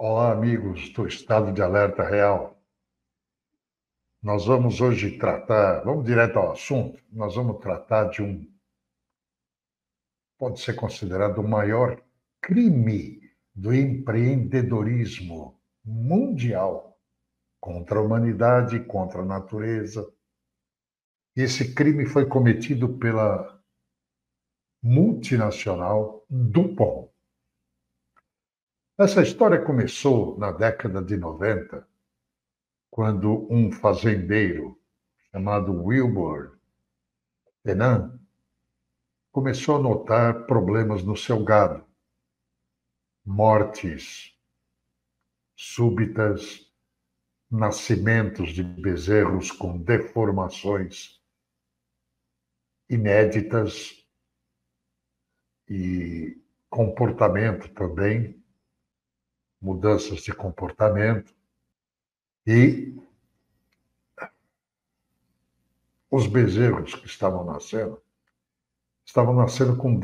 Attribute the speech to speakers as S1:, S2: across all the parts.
S1: Olá, amigos do Estado de Alerta Real. Nós vamos hoje vamos direto ao assunto, nós vamos tratar pode ser considerado o maior crime do empreendedorismo mundial contra a humanidade, contra a natureza. E esse crime foi cometido pela multinacional DuPont. Essa história começou na década de 90, quando um fazendeiro chamado Wilbur Tenan começou a notar problemas no seu gado, mortes súbitas, nascimentos de bezerros com deformações inéditas e comportamento também, mudanças de comportamento. E os bezerros que estavam nascendo com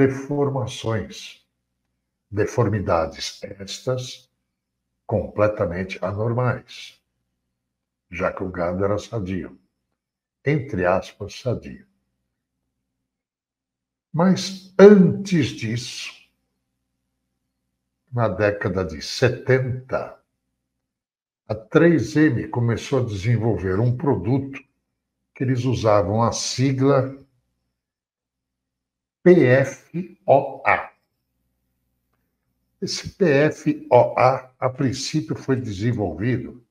S1: deformidades estas completamente anormais, já que o gado era sadio, entre aspas, sadio. Mas antes disso, na década de 70, a 3M começou a desenvolver um produto que eles usavam a sigla PFOA. Esse PFOA, a princípio, foi desenvolvido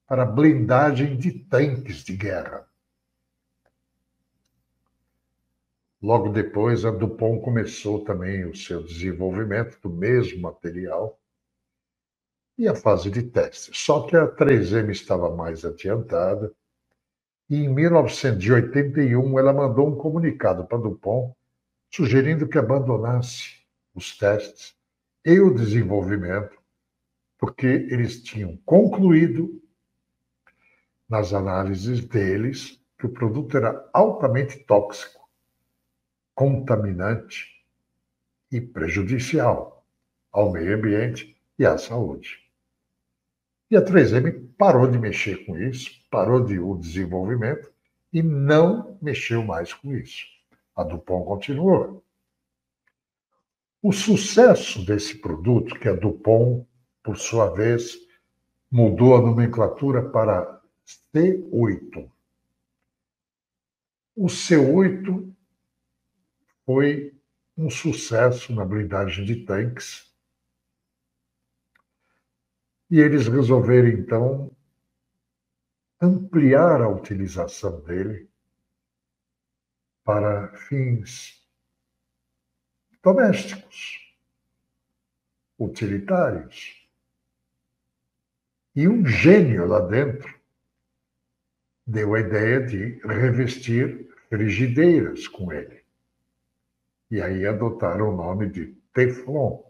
S1: para blindagem de tanques de guerra. Logo depois, a DuPont começou também o seu desenvolvimento do mesmo material e a fase de teste. Só que a 3M estava mais adiantada e, em 1981, ela mandou um comunicado para a DuPont sugerindo que abandonasse os testes e o desenvolvimento, porque eles tinham concluído, nas análises deles, que o produto era altamente tóxico, contaminante e prejudicial ao meio ambiente e à saúde. E a 3M parou de mexer com isso, parou o desenvolvimento e não mexeu mais com isso. A DuPont continuou. O sucesso desse produto, que a DuPont, por sua vez, mudou a nomenclatura para C8. O C8 foi um sucesso na blindagem de tanques e eles resolveram, então, ampliar a utilização dele para fins domésticos, utilitários. E um gênio lá dentro deu a ideia de revestir frigideiras com ele. E aí adotaram o nome de Teflon.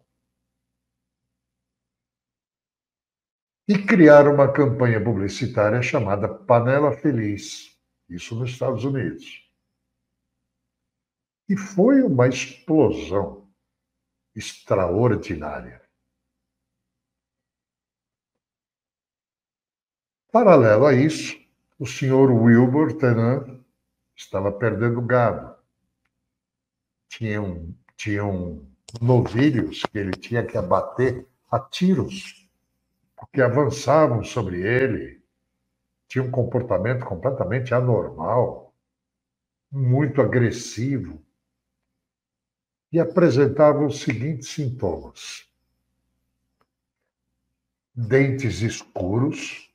S1: E criaram uma campanha publicitária chamada Panela Feliz, isso nos Estados Unidos. E foi uma explosão extraordinária. Paralelo a isso, o senhor Wilbur Tenan estava perdendo gado. Tinham novilhos que ele tinha que abater a tiros, porque avançavam sobre ele, tinha um comportamento completamente anormal, muito agressivo, e apresentavam os seguintes sintomas: dentes escuros,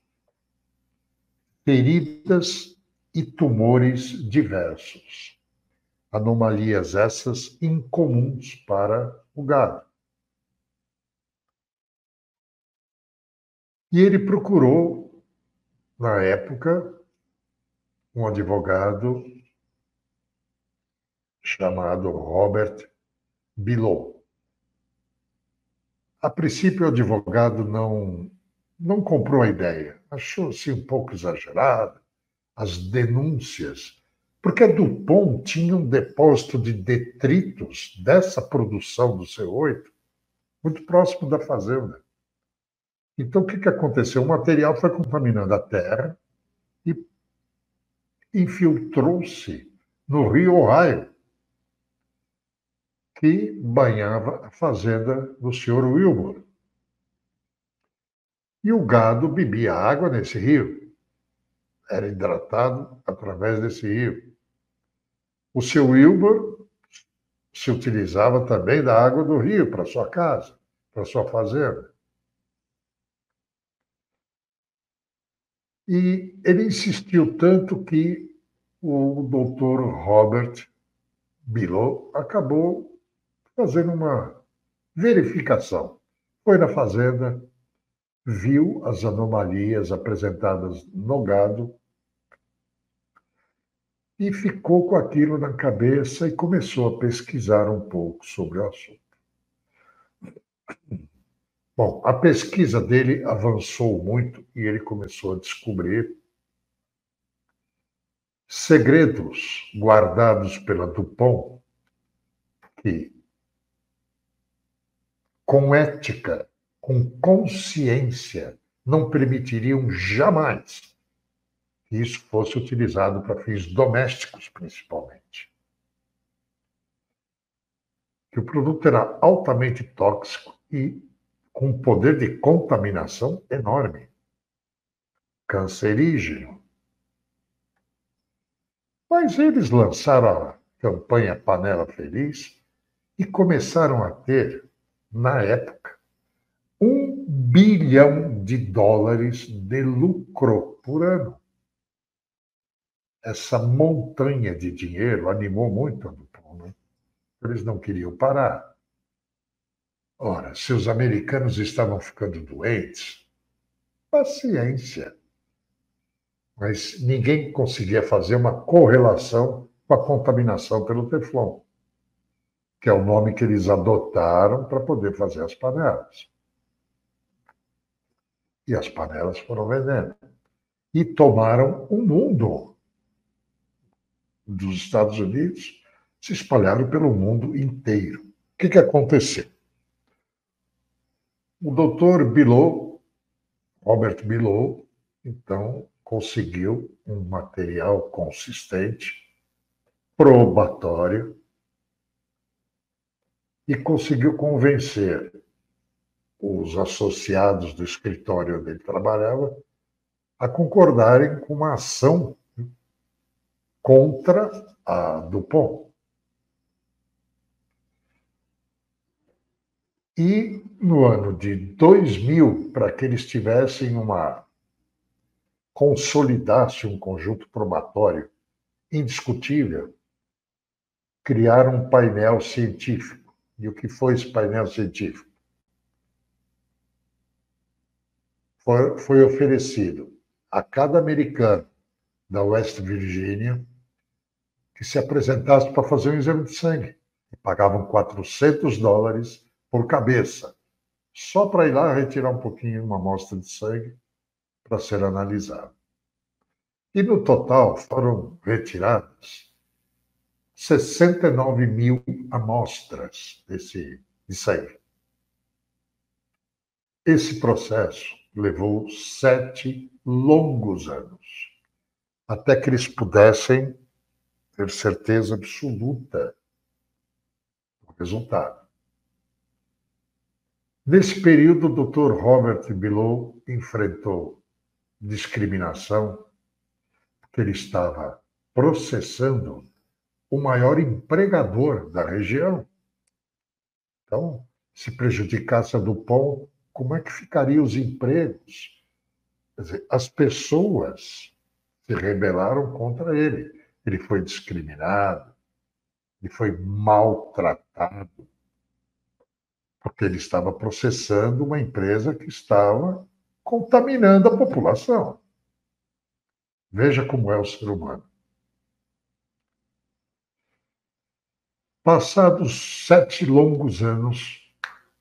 S1: feridas e tumores diversos. Anomalias essas incomuns para o gado. E ele procurou, na época, um advogado chamado Robert Billow. A princípio, o advogado não comprou a ideia, achou-se um pouco exagerado as denúncias, porque a DuPont tinha um depósito de detritos dessa produção do C8 muito próximo da fazenda. Então, o que aconteceu? O material foi contaminando a terra e infiltrou-se no rio Ohio, que banhava a fazenda do senhor Wilbur. E o gado bebia água nesse rio, era hidratado através desse rio. O seu Wilbur se utilizava também da água do rio para sua casa, para sua fazenda. E ele insistiu tanto que o doutor Robert Billow acabou fazendo uma verificação. Foi na fazenda, viu as anomalias apresentadas no gado e ficou com aquilo na cabeça e começou a pesquisar um pouco sobre o assunto. Bom, a pesquisa dele avançou muito e ele começou a descobrir segredos guardados pela Dupont que, com ética, com consciência, não permitiriam jamais que isso fosse utilizado para fins domésticos, principalmente. Que o produto era altamente tóxico e com um poder de contaminação enorme, cancerígeno. Mas eles lançaram a campanha Panela Feliz e começaram a ter, na época, US$ 1 bilhão de lucro por ano. Essa montanha de dinheiro animou muito a Dupont, né? Eles não queriam parar. Ora, se os americanos estavam ficando doentes, paciência. Mas ninguém conseguia fazer uma correlação com a contaminação pelo Teflon, que é o nome que eles adotaram para poder fazer as panelas. E as panelas foram vendendo. E tomaram o mundo dos Estados Unidos, se espalharam pelo mundo inteiro. O que aconteceu? O doutor Billow, Robert Billow, então, conseguiu um material consistente, probatório, e conseguiu convencer os associados do escritório onde ele trabalhava a concordarem com uma ação contra a Dupont. E no ano de 2000, para que eles tivessem consolidasse um conjunto probatório indiscutível, criaram um painel científico. E o que foi esse painel científico? Foi oferecido a cada americano da West Virginia que se apresentasse para fazer um exame de sangue. E pagavam US$ 400 por cabeça, só para ir lá retirar um pouquinho, uma amostra de sangue, para ser analisado. E no total foram retiradas 69 mil amostras de sangue. Esse processo levou 7 longos anos, até que eles pudessem ter certeza absoluta do resultado. Nesse período, o Dr. Robert Billow enfrentou discriminação, porque ele estava processando o maior empregador da região. Então, se prejudicasse a Dupont, como é que ficariam os empregos? Quer dizer, as pessoas se rebelaram contra ele. Ele foi discriminado, ele foi maltratado, porque ele estava processando uma empresa que estava contaminando a população. Veja como é o ser humano. Passados 7 longos anos,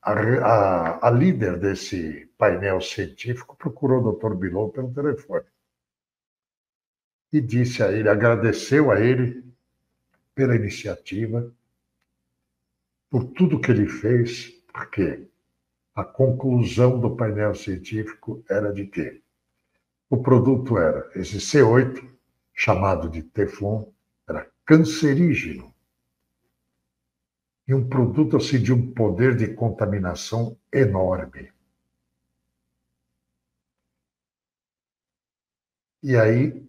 S1: a líder desse painel científico procurou o Dr. Billow pelo telefone e disse a ele, agradeceu a ele pela iniciativa, por tudo que ele fez, porque A conclusão do painel científico era de que o produto era esse C8, chamado de Teflon, era cancerígeno. E um produto assim de um poder de contaminação enorme. E aí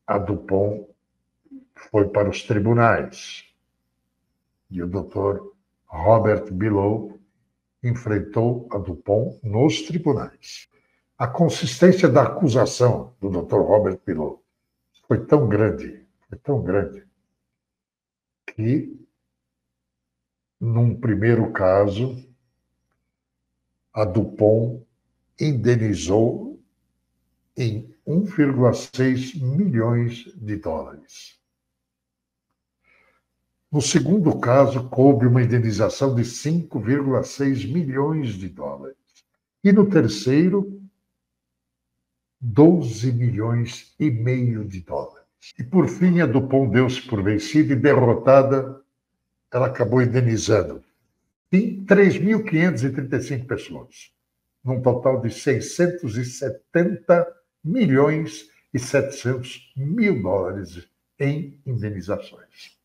S1: a DuPont foi para os tribunais. E o doutor Robert Billow enfrentou a DuPont nos tribunais. A consistência da acusação do Dr. Robert Billow foi tão grande, que, num primeiro caso, a DuPont indenizou em 1,6 milhões de dólares. No segundo caso, coube uma indenização de 5,6 milhões de dólares. E no terceiro, 12 milhões e meio de dólares. E por fim, a DuPont deu-se por vencida e derrotada, ela acabou indenizando 3.535 pessoas, num total de 670 milhões e 700 mil dólares em indenizações.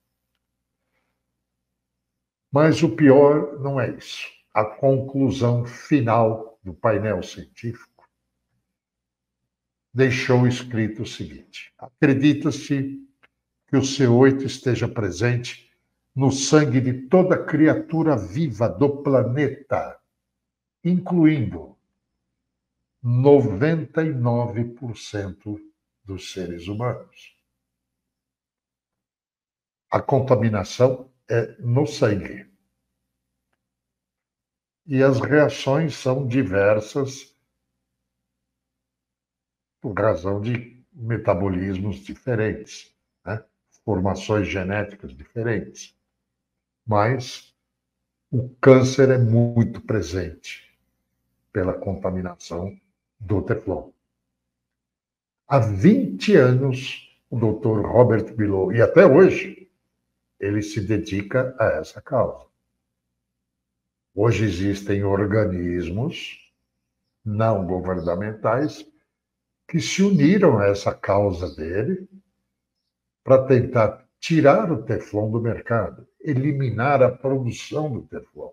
S1: Mas o pior não é isso. A conclusão final do painel científico deixou escrito o seguinte: acredita-se que o C8 esteja presente no sangue de toda criatura viva do planeta, incluindo 99% dos seres humanos. A contaminação é no sangue. E as reações são diversas por razão de metabolismos diferentes, né? Formações genéticas diferentes. Mas o câncer é muito presente pela contaminação do Teflon. Há 20 anos, o Dr. Robert Billow, e até hoje, ele se dedica a essa causa. Hoje existem organismos não governamentais que se uniram a essa causa dele para tentar tirar o Teflon do mercado, eliminar a produção do Teflon.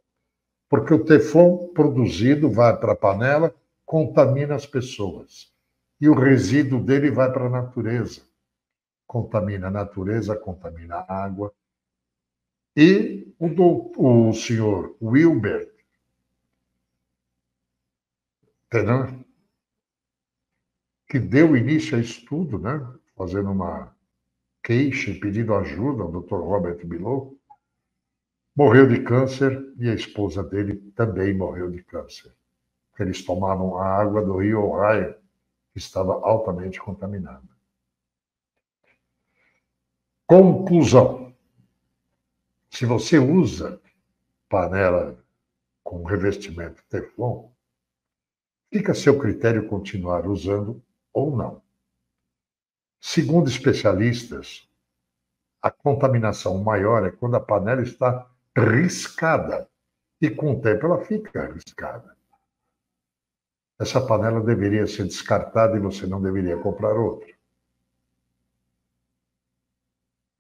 S1: Porque o Teflon produzido vai para a panela, contamina as pessoas. E o resíduo dele vai para a natureza. Contamina a natureza, contamina a água. E o senhor Wilber, entendeu? Que deu início a isso tudo, né? Fazendo uma queixa e pedindo ajuda ao Dr. Robert Billow, morreu de câncer e a esposa dele também morreu de câncer. Eles tomavam a água do rio Ohio, que estava altamente contaminada. Conclusão: se você usa panela com revestimento Teflon, fica a seu critério continuar usando ou não. Segundo especialistas, a contaminação maior é quando a panela está riscada, e com o tempo ela fica riscada. Essa panela deveria ser descartada e você não deveria comprar outra.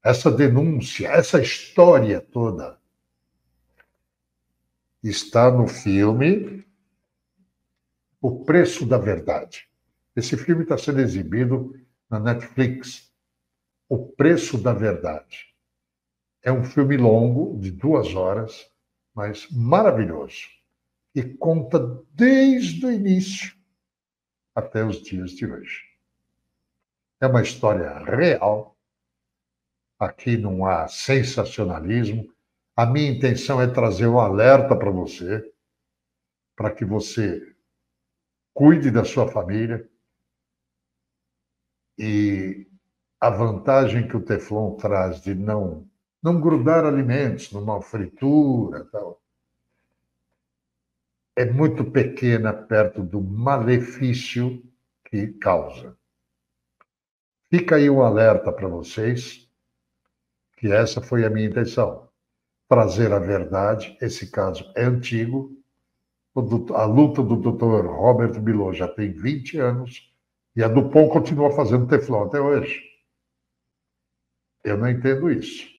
S1: Essa denúncia, essa história toda está no filme O Preço da Verdade. Esse filme está sendo exibido na Netflix. O Preço da Verdade. É um filme longo, de 2 horas, mas maravilhoso. E conta desde o início até os dias de hoje. É uma história real. Aqui não há sensacionalismo. A minha intenção é trazer um alerta para você, para que você cuide da sua família. E a vantagem que o Teflon traz de não grudar alimentos numa fritura, tal, é muito pequena perto do malefício que causa. Fica aí um alerta para vocês, que essa foi a minha intenção. Trazer a verdade, esse caso é antigo, A luta do Dr. Robert Bilot já tem 20 anos e a DuPont continua fazendo Teflon até hoje. Eu não entendo isso.